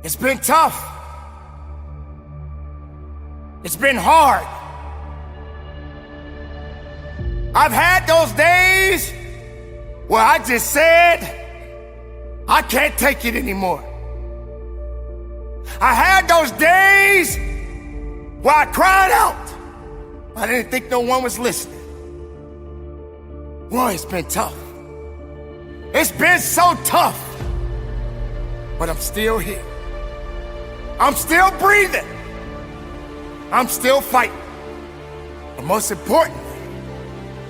It's been tough. It's been hard. I've had those days where I just said, I can't take it anymore. I had those days where I cried out. I didn't think no one was listening. Boy, it's been tough. It's been so tough. But I'm still here. I'm still breathing. I'm still fighting. And most importantly,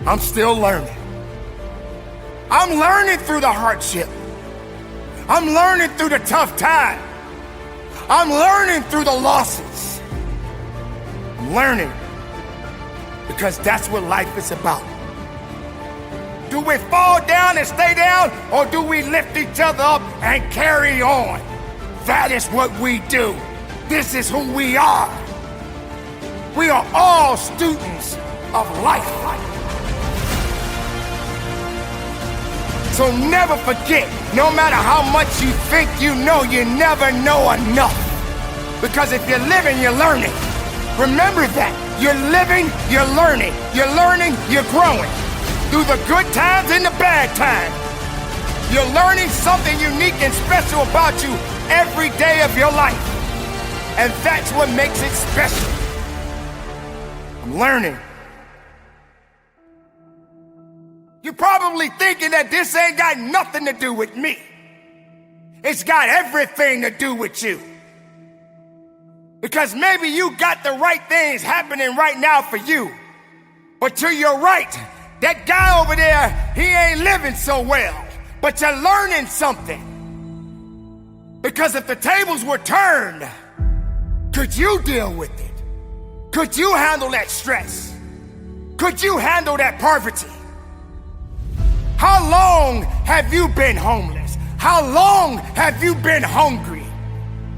I'm still learning. I'm learning through the hardship. I'm learning through the tough time. I'm learning through the losses. I'm learning because that's what life is about. Do we fall down and stay down, or do we lift each other up and carry on? That is what we do. This is who we are. We are all students of life. So never forget, no matter how much you think you know, you never know enough. Because if you're living, you're learning. Remember that. You're living, you're learning. You're learning, you're growing. Through the good times and the bad times. You're learning something unique and special about you every day of your life. And that's what makes it special. I'm learning. You're probably thinking that this ain't got nothing to do with me. It's got everything to do with you. Because maybe you got the right things happening right now for you. But to your right, that guy over there, he ain't living so well. But you're learning something. Because if the tables were turned, could you deal with it? Could you handle that stress? Could you handle that poverty? How long have you been homeless? How long have you been hungry?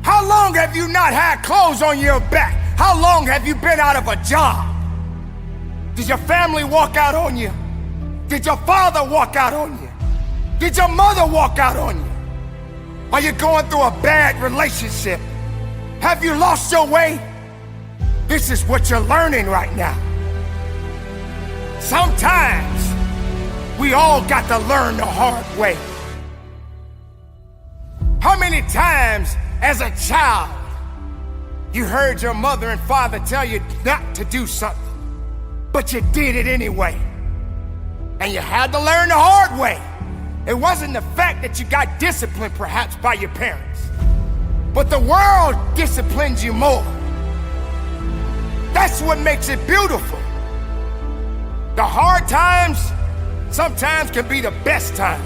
How long have you not had clothes on your back? How long have you been out of a job? Did your family walk out on you? Did your father walk out on you? Did your mother walk out on you? Are you going through a bad relationship? Have you lost your way? This is what you're learning right now. Sometimes we all got to learn the hard way. How many times as a child you heard your mother and father tell you not to do something, but you did it anyway? And you had to learn the hard way. It wasn't the fact that you got disciplined perhaps by your parents, but the world disciplines you more. That's what makes it beautiful. The hard times sometimes can be the best times.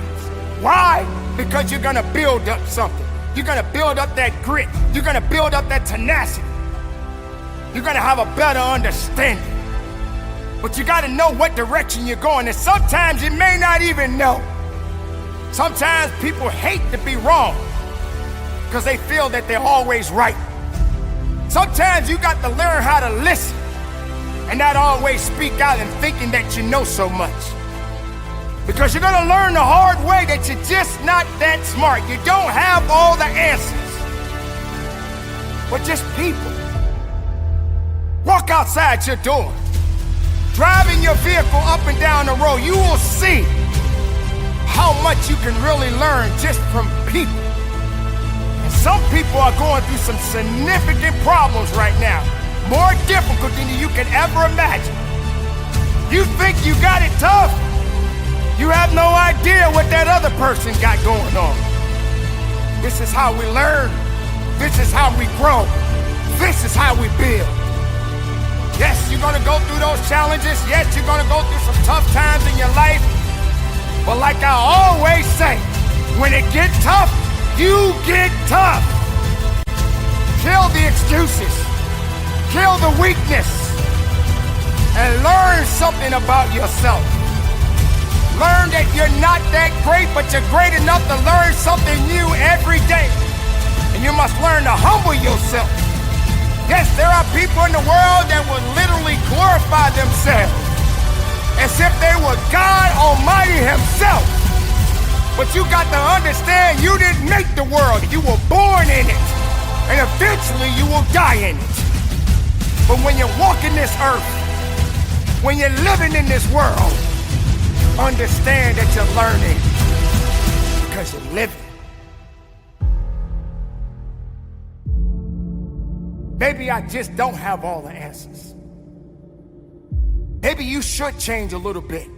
Why? Because you're gonna build up something. You're gonna build up that grit. You're gonna build up that tenacity. You're gonna have a better understanding. But you gotta know what direction you're going, and sometimes you may not even know. Sometimes people hate to be wrong because they feel that they're always right. Sometimes you got to learn how to listen and not always speak out and thinking that you know so much. Because you're gonna learn the hard way that you're just not that smart. You don't have all the answers. But just people. Walk outside your door. Driving your vehicle up and down the road, you will see how much you can really learn just from people. And some people are going through some significant problems right now. More difficult than you can ever imagine. You think you got it tough? You have no idea what that other person got going on. This is how we learn. This is how we grow. This is how we build. Yes, you're gonna go through those challenges. Yes, you're gonna go through some tough times in your life. But like I always say, when it gets tough, you get tough. Kill the excuses. Kill the weakness. And learn something about yourself. Learn that you're not that great, but you're great enough to learn something new every day. And you must learn to humble yourself. Yes, there are people in the world that will literally glorify themselves as if they were God Almighty Himself. But you got to understand, you didn't make the world. You were born in it. and eventually you will die in it. But when you're walking this earth, when you're living in this world, understand that you're learning because you're living. Maybe I just don't have all the answers. Maybe you should change a little bit.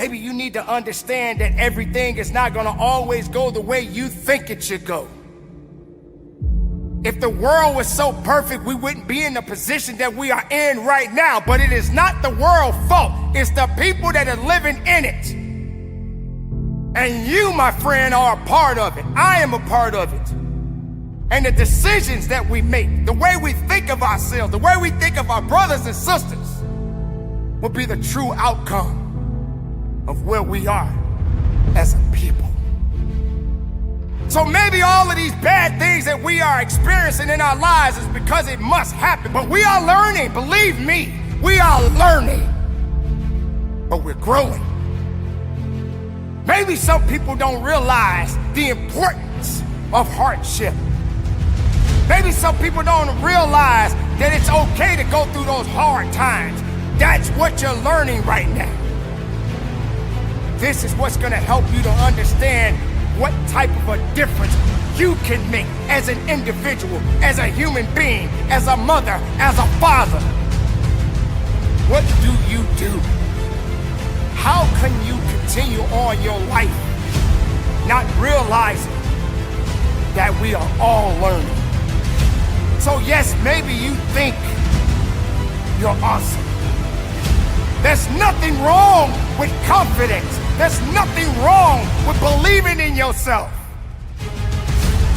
Maybe you need to understand that everything is not going to always go the way you think it should go. If the world was so perfect, we wouldn't be in the position that we are in right now. But it is not the world's fault. It's the people that are living in it. And you, my friend, are a part of it. I am a part of it. And the decisions that we make, the way we think of ourselves, the way we think of our brothers and sisters, will be the true outcome of where we are as a people. So maybe all of these bad things that we are experiencing in our lives is because it must happen. But we are learning, believe me, we are learning. But we're growing. Maybe some people don't realize the importance of hardship. Maybe some people don't realize that it's okay to go through those hard times. That's what you're learning right now. This is what's going to help you to understand what type of a difference you can make as an individual, as a human being, as a mother, as a father. What do you do? How can you continue on your life not realizing that we are all learning? So yes, maybe you think you're awesome. There's nothing wrong with confidence. There's nothing wrong with believing in yourself.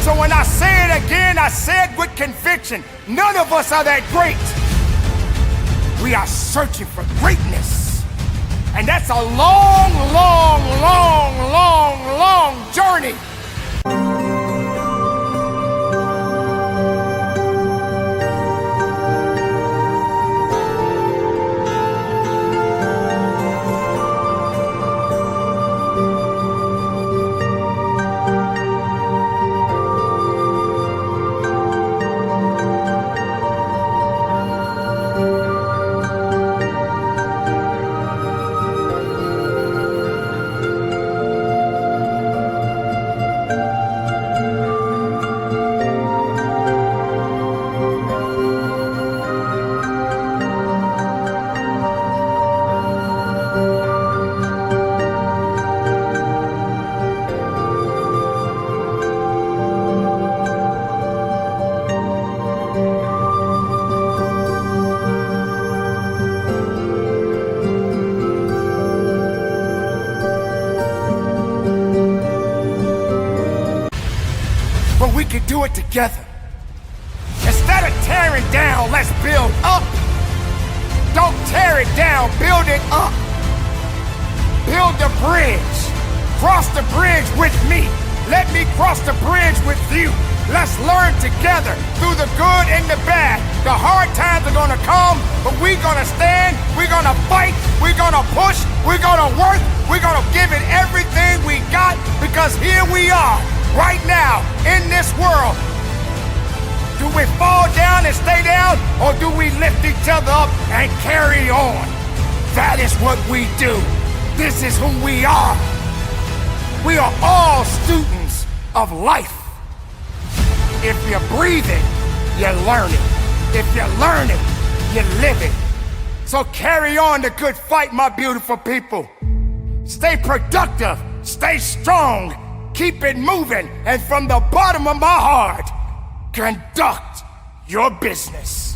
So when I say it again, I say it with conviction. None of us are that great. We are searching for greatness. And that's a long, long, long, long, long journey. But we can do it together. Instead of tearing down, let's build up. Don't tear it down, build it up. Build the bridge. Cross the bridge with me. Let me cross the bridge with you. Let's learn together through the good and the bad. The hard times are gonna come, but we're gonna stand, we're gonna fight, we're gonna push, we're gonna work, we're gonna give it everything we got, because here we are, right now, in this world. Do we fall down and stay down, or do we lift each other up and carry on? That is what we do. This is who we are. We are all students of life. If you're breathing, you're learning. If you're learning, you're living. So carry on the good fight, my beautiful people. Stay productive, stay strong, keep it moving, and from the bottom of my heart, conduct your business.